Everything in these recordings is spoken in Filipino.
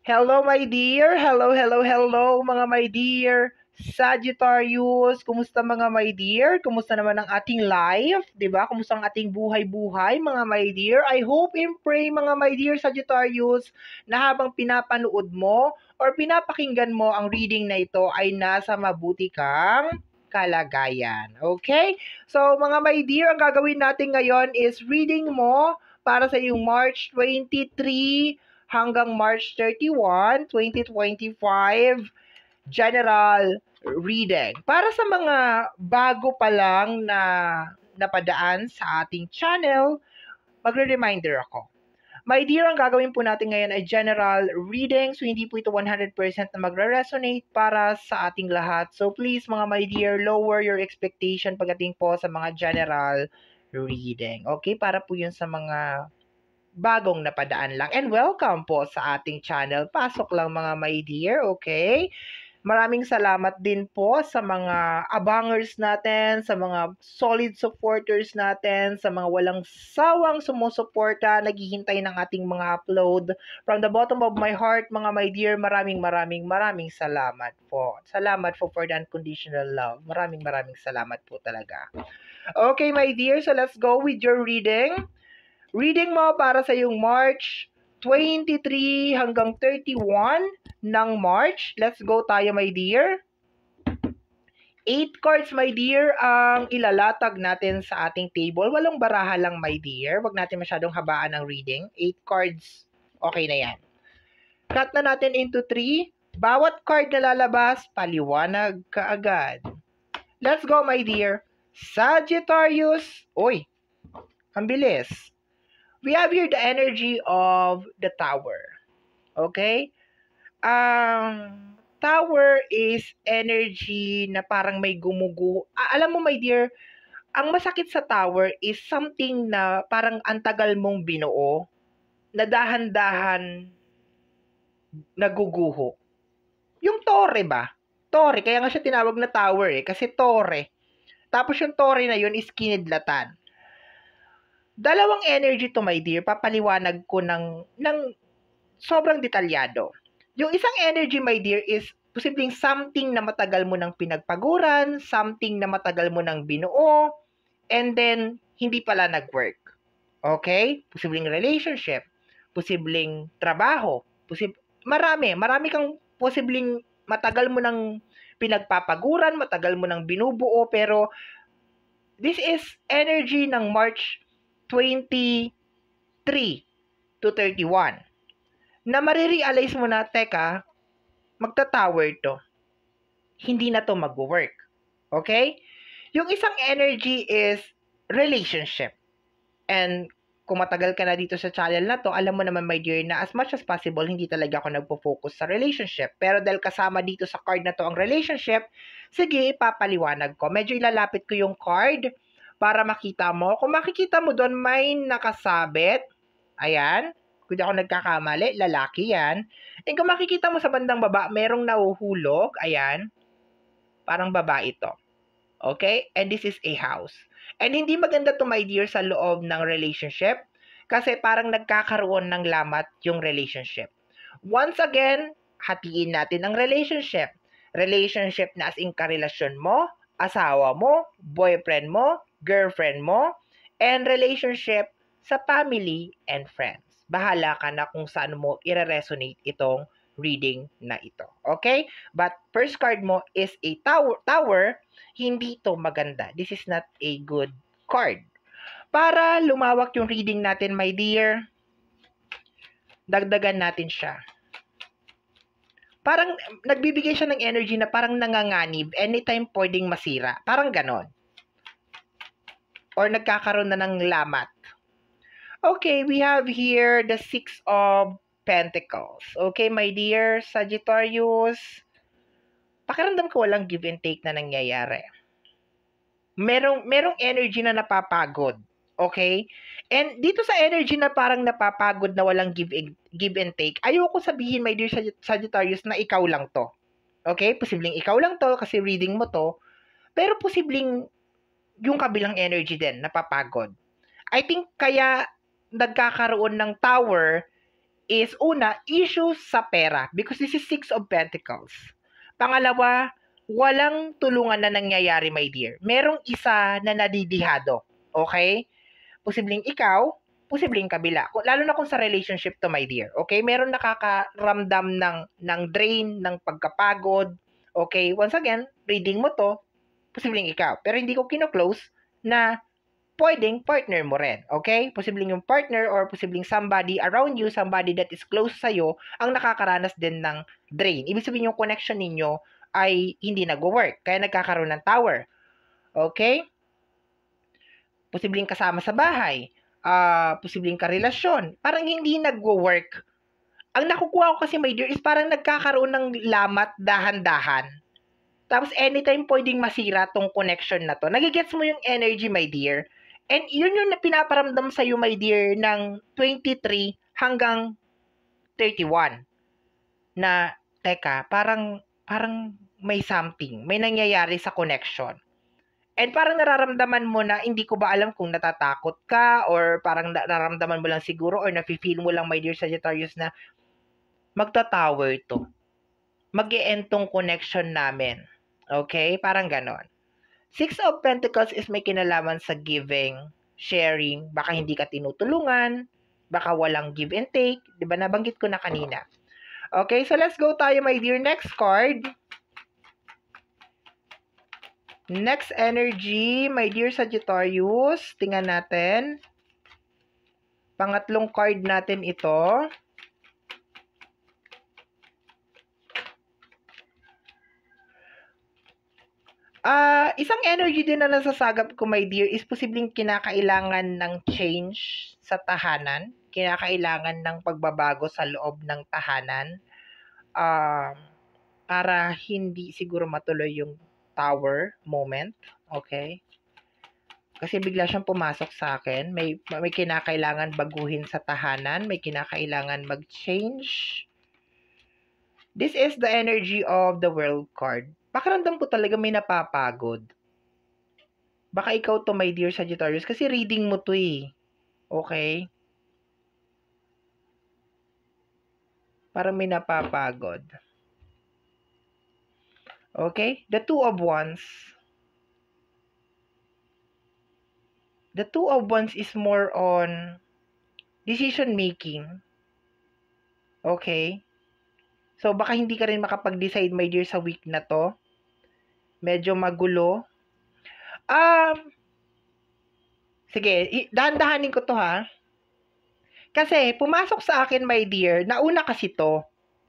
Hello, my dear. Hello, hello, hello, mga my dear Sagittarius. Kumusta mga my dear? Kumusta naman ang ating life? 'Di ba? Kumusta ang ating buhay-buhay, mga my dear? I hope and pray, mga my dear Sagittarius, na habang pinapanood mo or pinapakinggan mo ang reading na ito ay nasa mabuti kang kalagayan. Okay? So, mga my dear, ang gagawin natin ngayon is reading mo para sa iyong March 23 hanggang March 31, 2025, general reading. Para sa mga bago pa lang na napadaan sa ating channel, magre-reminder ako. My dear, ang gagawin po natin ngayon ay general reading. So, hindi po ito 100% na magre-resonate para sa ating lahat. So, please, mga my dear, lower your expectation pagdating po sa mga general reading. Okay? Para po yun sa mga bagong napadaan lang. And welcome po sa ating channel. Pasok lang mga my dear, okay? Maraming salamat din po sa mga abangers natin, sa mga solid supporters natin, sa mga walang sawang sumusuporta, naghihintay ng ating mga upload. From the bottom of my heart, mga my dear, maraming salamat po. Salamat po for the unconditional love. Maraming salamat po talaga. Okay, my dear, so let's go with your reading. Reading mo para sa yung March 23 hanggang 31 ng March. Let's go tayo, my dear. 8 cards, my dear, ang ilalatag natin sa ating table. Walang baraha lang, my dear. Huwag natin masyadong habaan ang reading. 8 cards, okay na yan. Cut na natin into 3. Bawat card na lalabas, paliwanag kaagad. Let's go, my dear. Sagittarius. Uy, ang bilis. We have here the energy of the tower. Okay? Tower is energy na parang may gumugu. Alam mo, my dear, ang masakit sa tower is something na parang antagal mong binuo, na dahan-dahan naguguho. Yung tore ba? Tore, kaya nga siya tinawag na tower kasi tore. Tapos yung tore na yun is kinidlatan. Dalawang energy to, my dear, papaliwanag ko ng sobrang detalyado. Yung isang energy, my dear, is posibleng something na matagal mo nang pinagpaguran, something na matagal mo nang binuo, and then hindi pala nag-work. Okay? Posibleng relationship, posibleng trabaho, marami kang posibleng matagal mo nang pinagpapaguran, matagal mo nang binubuo, pero this is energy ng March 23 to 31. Na marirealize mo na, teka, magta-tower to. Hindi na to mag-work. Okay? Yung isang energy is relationship. And kung matagal ka na dito sa channel na to, alam mo naman, my dear, na as much as possible, hindi talaga ako nagpo-focus sa relationship. Pero dahil kasama dito sa card na to ang relationship, sige, ipapaliwanag ko. Medyo ilalapit ko yung card para makita mo. Kung makikita mo doon, may nakasabit. Ayan. Kung di ako nagkakamali, lalaki yan. And kung makikita mo sa bandang baba, merong nahuhulog. Ayan. Parang babae ito. Okay? And this is a house. And hindi maganda to, my dear, sa loob ng relationship kasi parang nagkakaroon ng lamat yung relationship. Once again, hatiin natin ang relationship. Relationship na as in karelasyon mo, asawa mo, boyfriend mo, girlfriend mo, and relationship sa family and friends. Bahala ka na kung saan mo i-resonate itong reading na ito. Okay? But first card mo is a tower. Hindi to maganda. This is not a good card. Para lumawak yung reading natin, my dear, dagdagan natin siya. Parang nagbibigay siya ng energy na parang nanganganib, anytime pwedeng masira. Parang ganon. Or nagkakaroon na ng lamat. Okay, we have here the Six of Pentacles. Okay, my dear Sagittarius, pakiramdam ko walang give and take na nangyayari. Merong energy na napapagod. Okay? And dito sa energy na parang napapagod na walang give and take, ayoko sabihin, my dear Sagittarius, na ikaw lang to. Okay? Posibleng ikaw lang to kasi reading mo to. Pero posibleng yung kabilang energy din, napapagod. I think kaya nagkakaroon ng tower is una, issue sa pera because this is Six of Pentacles. Pangalawa, walang tulungan na nangyayari, my dear. Merong isa na nadidihado. Okay? Posibleng ikaw, posibleng kabila. Lalo na kung sa relationship to, my dear. Okay? Meron nakakaramdam ng drain, ng pagkapagod. Okay? Once again, reading mo to, posibleng ikaw. Pero hindi ko kino-close na pwedeng partner mo rin. Okay? Posibleng yung partner or posibleng somebody around you, somebody that is close sa'yo, ang nakakaranas din ng drain. Ibig sabihin yung connection ninyo ay hindi nag-work. Kaya nagkakaroon ng tower. Okay? Posibleng kasama sa bahay. Posibleng karelasyon. Parang hindi nag-work. Ang nakukuha ko kasi, my dear, is parang nagkakaroon ng lamat dahan-dahan. Tapos anytime pwedeng masira tong connection na to. Nagigets mo yung energy, my dear. And yun yung pinaparamdam sa'yo, my dear, ng 23 hanggang 31. Na, teka, parang may something. May nangyayari sa connection. And parang nararamdaman mo na hindi ko ba alam kung natatakot ka or parang nararamdaman mo lang siguro or nafe-feel mo lang, my dear Sagittarius, na magta-tower to. Mag-e-end tong connection namin. Okay? Parang ganon. Six of Pentacles is may kinalaman sa giving, sharing, baka hindi ka tinutulungan, baka walang give and take, di ba? Nabanggit ko na kanina. Okay, so let's go tayo, my dear. Next card. Next energy, my dear Sagittarius. Tingnan natin. Pangatlong card natin ito. Isang energy din na nasasagap ko, my dear, is posibleng kinakailangan ng change sa tahanan. Kinakailangan ng pagbabago sa loob ng tahanan. Para hindi siguro matuloy yung tower moment. Okay? Kasi bigla siyang pumasok sa akin. May kinakailangan baguhin sa tahanan. May kinakailangan mag-change. This is the energy of the World card. Pakiramdam ko talaga may napapagod. Baka ikaw to, my dear Sagittarius, kasi reading mo to eh. Okay? Parang may napapagod. Okay? The Two of Wands. The Two of Wands is more on decision making. Okay? So, baka hindi ka rin makapag-decide, my dear, sa week na to. Medyo magulo. Sige, dahan-dahanin ko to, ha. Kasi, pumasok sa akin, my dear, nauna kasi to.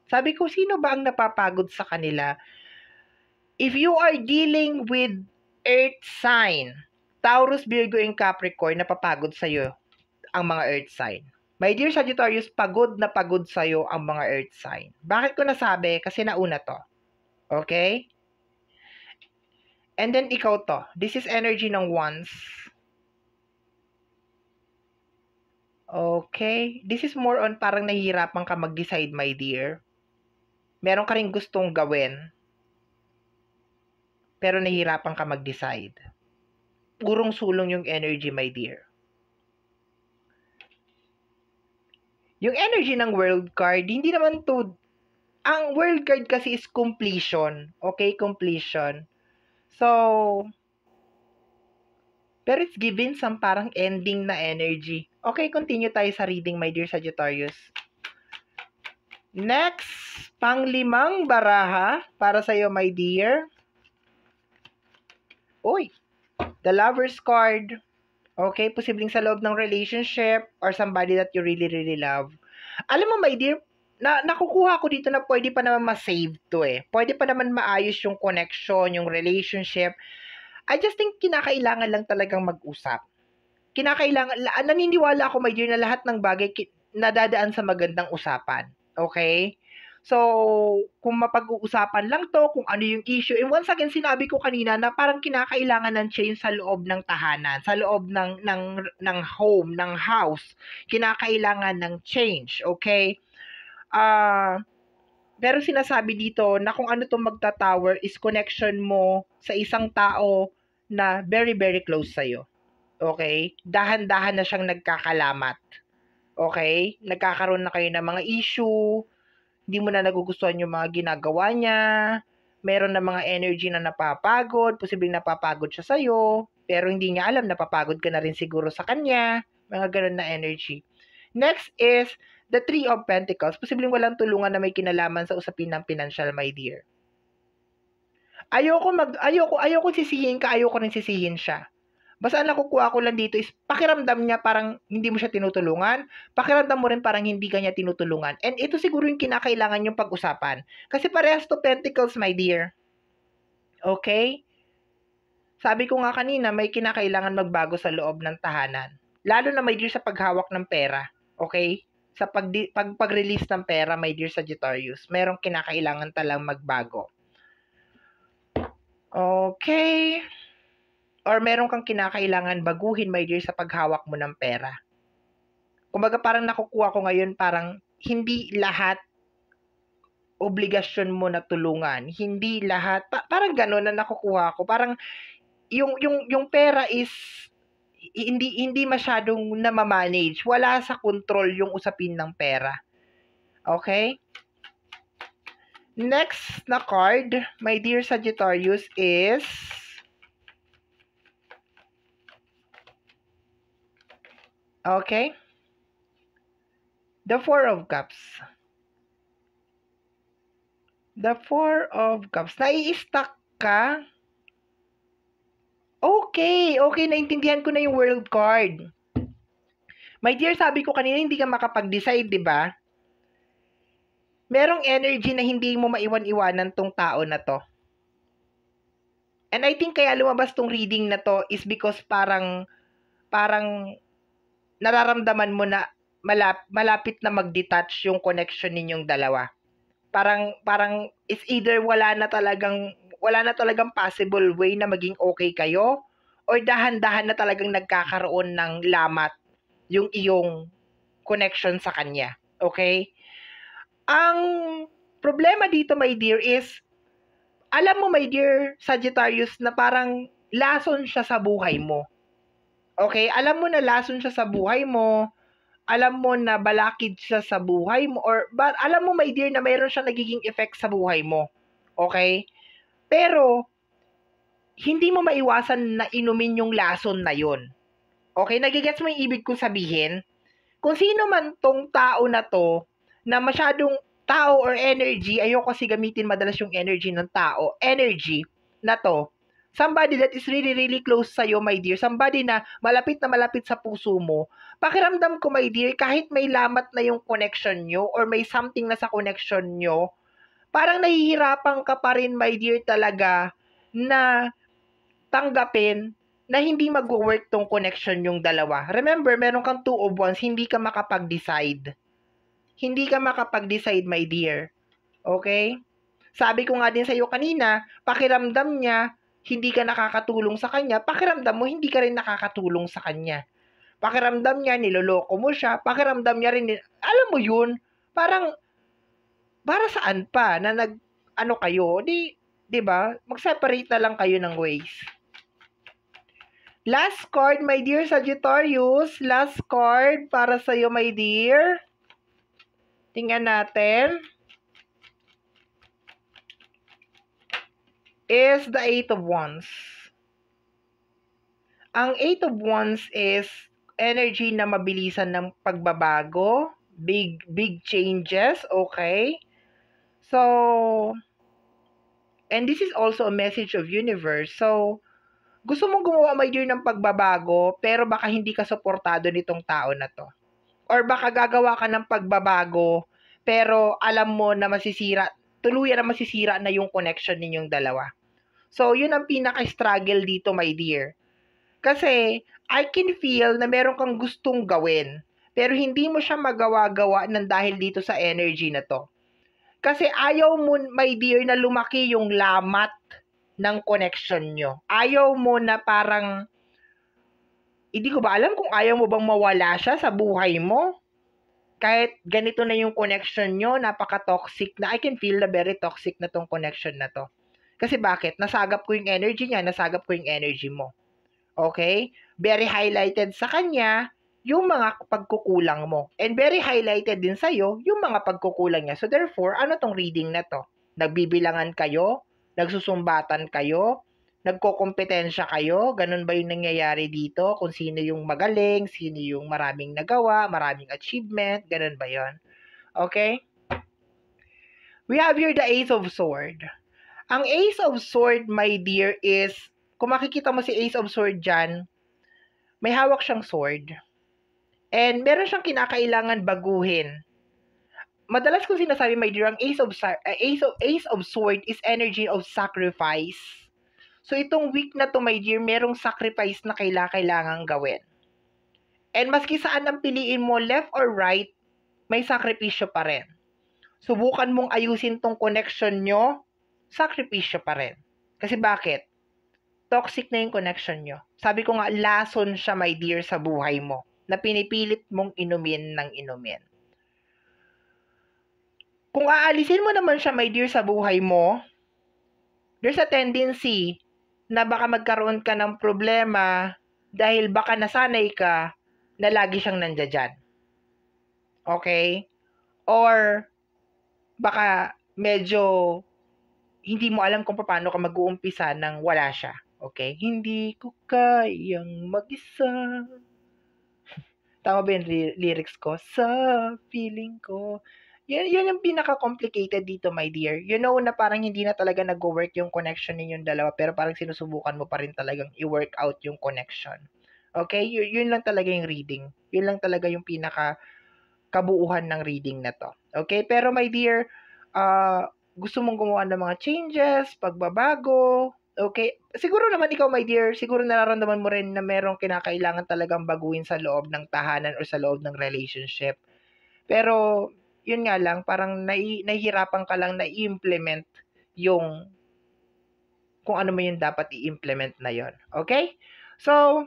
Sabi ko, sino ba ang napapagod sa kanila? If you are dealing with earth sign, Taurus, Virgo, and Capricorn, napapagod sa'yo ang mga earth sign. My dear Sagittarius, pagod na pagod sa'yo ang mga earth sign. Bakit ko nasabi? Kasi nauna to. Okay? And then, ikaw to. This is energy ng Wands. Okay? This is more on parang nahihirapan ka mag-decide, my dear. Meron ka rin gustong gawin. Pero nahihirapan ka mag-decide. Purong sulong yung energy, my dear. Yung energy ng World card, hindi naman to. Ang World card kasi is completion. Okay? Completion. So, pero it's given some parang ending na energy. Okay, continue tayo sa reading, my dear Sagittarius. Next, panglimang baraha para sa'yo, my dear. Uy, the Lover's card. Okay, posibleng sa loob ng relationship or somebody that you really, really love. Alam mo, my dear, nakukuha ko dito na pwede pa naman ma-save to eh. Pwede pa naman maayos yung connection, yung relationship. I just think kinakailangan lang talagang mag-usap. Naniniwala ako, my dear, na lahat ng bagay nadadaan sa magandang usapan. Okay? So, kung mapag-uusapan lang to, kung ano yung issue, and once again, sinabi ko kanina na parang kinakailangan ng change sa loob ng tahanan, sa loob ng home, ng house. Kinakailangan ng change, okay? Pero sinasabi dito na kung ano itong magta-tower is connection mo sa isang tao na very, very close sa'yo. Okay? Dahan-dahan na siyang nagkakalamat. Okay? Nagkakaroon na kayo ng mga issue, hindi mo na nagugustuhan yung mga ginagawa niya, meron na mga energy na napapagod, posibleng napapagod siya sa'yo, pero hindi niya alam, napapagod ka na rin siguro sa kanya, mga ganun na energy. Next is the Three of Pentacles. Posibleng walang tulungan na may kinalaman sa usapin ng financial, my dear. Ayoko sisihin ka, ayoko rin sisihin siya. Basta ang nakukuha ko lang dito is pakiramdam niya parang hindi mo siya tinutulungan, pakiramdam mo rin parang hindi ka niya tinutulungan. And ito siguro yung kinakailangan yung pag-usapan. Kasi parehas to Pentacles, my dear. Okay? Sabi ko nga kanina, may kinakailangan magbago sa loob ng tahanan. Lalo na, my dear, sa paghawak ng pera. Okay? Sa pag-release ng pera, my dear Sagittarius, merong kinakailangan talang magbago. Okay? Or meron kang kinakailangan baguhin, my dear, sa paghawak mo ng pera. Kumbaga parang nakukuha ko ngayon parang hindi lahat obligasyon mo na tulungan. Hindi lahat, parang gano'n na nakukuha ko. Parang yung pera is hindi masyadong na-manage. Wala sa control yung usapin ng pera. Okay? Next na card, my dear Sagittarius, is okay? The Four of Cups. The Four of Cups. Nai-stuck ka? Okay, naintindihan ko na yung World card. My dear, sabi ko kanina hindi ka makapag-decide, di ba? Merong energy na hindi mo maiwan-iwanan tong tao na to. And I think kaya lumabas tong reading na to is because parang nararamdaman mo na malapit na mag-detach yung connection ninyong dalawa. Parang it's either wala na talagang possible way na maging okay kayo, or dahan-dahan na talagang nagkakaroon ng lamat yung iyong connection sa kanya. Okay? Ang problema dito, my dear, is alam mo, my dear Sagittarius, na parang lason siya sa buhay mo. Okay? Alam mo na lason siya sa buhay mo. Alam mo na balakid siya sa buhay mo, but alam mo, my dear, na mayroon siyang nagiging effect sa buhay mo. Okay? Pero hindi mo maiwasan na inumin yung lason na yun. Okay? Nagigets mo yung ibig kong sabihin? Kung sino man tong tao na to, na masyadong tao or energy, ayoko kasi gamitin madalas yung energy ng tao, energy na to, somebody that is really, really close sa'yo, my dear, somebody na malapit sa puso mo, pakiramdam ko, my dear, kahit may lamat na yung connection nyo or may something na sa connection nyo, parang nahihirapan ka pa rin, my dear, talaga na tanggapin na hindi mag-work tong connection yung dalawa. Remember, meron kang two of wands, hindi ka makapag-decide. Hindi ka makapag-decide, my dear. Okay? Sabi ko nga din sa iyo kanina, pakiramdam niya, hindi ka nakakatulong sa kanya, pakiramdam mo, hindi ka rin nakakatulong sa kanya. Pakiramdam niya, niloloko mo siya, pakiramdam niya rin, alam mo yun, parang, para saan pa, na ano kayo, di ba, mag-separate na lang kayo ng ways. Last card, my dear Sagittarius. Last card para sa'yo, my dear. Tingnan natin. Is the Eight of Wands. Ang Eight of Wands is energy na mabilisan ng pagbabago. Big changes, okay? So, and this is also a message of universe. So, gusto mong gumawa, my dear, ng pagbabago, pero baka hindi ka suportado nitong tao na to. Or baka gagawa ka ng pagbabago, pero alam mo na tuluyan na masisira na yung connection ninyong dalawa. So, yun ang pinaka-struggle dito, my dear. Kasi, I can feel na meron kang gustong gawin, pero hindi mo siya magawa-gawa ng dahil dito sa energy na to. Kasi ayaw mo, my dear, na lumaki yung lamat ng connection nyo. Ayaw mo na parang, hindi ko ba alam kung ayaw mo bang mawala siya sa buhay mo. Kahit ganito na yung connection nyo, napaka-toxic na. I can feel na very toxic na tong connection na to. Kasi bakit? Nasagap ko yung energy niya, nasagap ko yung energy mo. Okay? Very highlighted sa kanya yung mga pagkukulang mo. And very highlighted din sa'yo yung mga pagkukulang niya. So therefore, ano tong reading na to? Nagbibilangan kayo? Nagsusumbatan kayo? Nagkokompetensya kayo? Ganun ba yung nangyayari dito? Kung sino yung magaling, sino yung maraming nagawa, maraming achievement, ganun ba yon? Okay? We have here the Ace of Sword. Ang Ace of Sword, my dear, is, kung makikita mo si Ace of Sword dyan, may hawak siyang sword. And meron siyang kinakailangan baguhin. Madalas kong sinasabi, my dear, ang Ace of Sword is energy of sacrifice. So itong week na to, my dear, merong sacrifice na kailangan gawin. And maski saan ang piliin mo, left or right, may sakripisyo pa rin. Subukan mong ayusin tong connection nyo, sakripisyo pa rin. Kasi bakit? Toxic na yung connection nyo. Sabi ko nga, lason siya, my dear, sa buhay mo, na pinipilit mong inumin ng inumin. Kung aalisin mo naman siya, my dear, sa buhay mo, there's a tendency na baka magkaroon ka ng problema dahil baka nasanay ka na lagi siyang nandiyan. Okay? Or baka medyo hindi mo alam kung paano ka mag-uumpisa nang wala siya. Okay? Hindi ko kayang mag-isa. Tama ba yung lyrics ko? Sa feeling ko. Yan yung pinaka-complicated dito, my dear. You know na parang hindi na talaga nag-work yung connection ninyong dalawa, pero parang sinusubukan mo pa rin talagang i-work out yung connection. Okay? Yun lang talaga yung reading. Yun lang talaga yung pinaka-kabuuhan ng reading na to. Okay? Pero my dear, gusto mong gumawa ng mga changes, pagbabago, okay? Siguro naman ikaw, my dear, siguro nararamdaman mo rin na merong kinakailangan talagang baguhin sa loob ng tahanan or sa loob ng relationship. Pero, yun nga lang, parang nahihirapan ka lang na i-implement yung kung ano mo yung dapat i-implement na yon. Okay? So,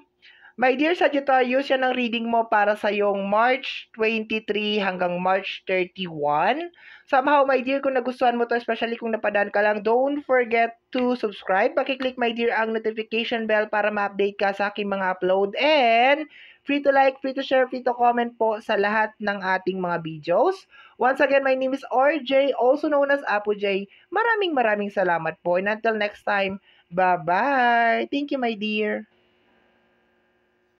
my dear Sagittarius, yan ang reading mo para sa yung March 23 hanggang March 31. Somehow, my dear, kung nagustuhan mo to, especially kung napadaan ka lang, don't forget to subscribe. Pakiclick, my dear, ang notification bell para ma-update ka sa aking mga upload. And free to like, free to share, free to comment po sa lahat ng ating mga videos. Once again, my name is RJ, also known as Apo J. Maraming salamat po. And until next time, bye-bye. Thank you, my dear.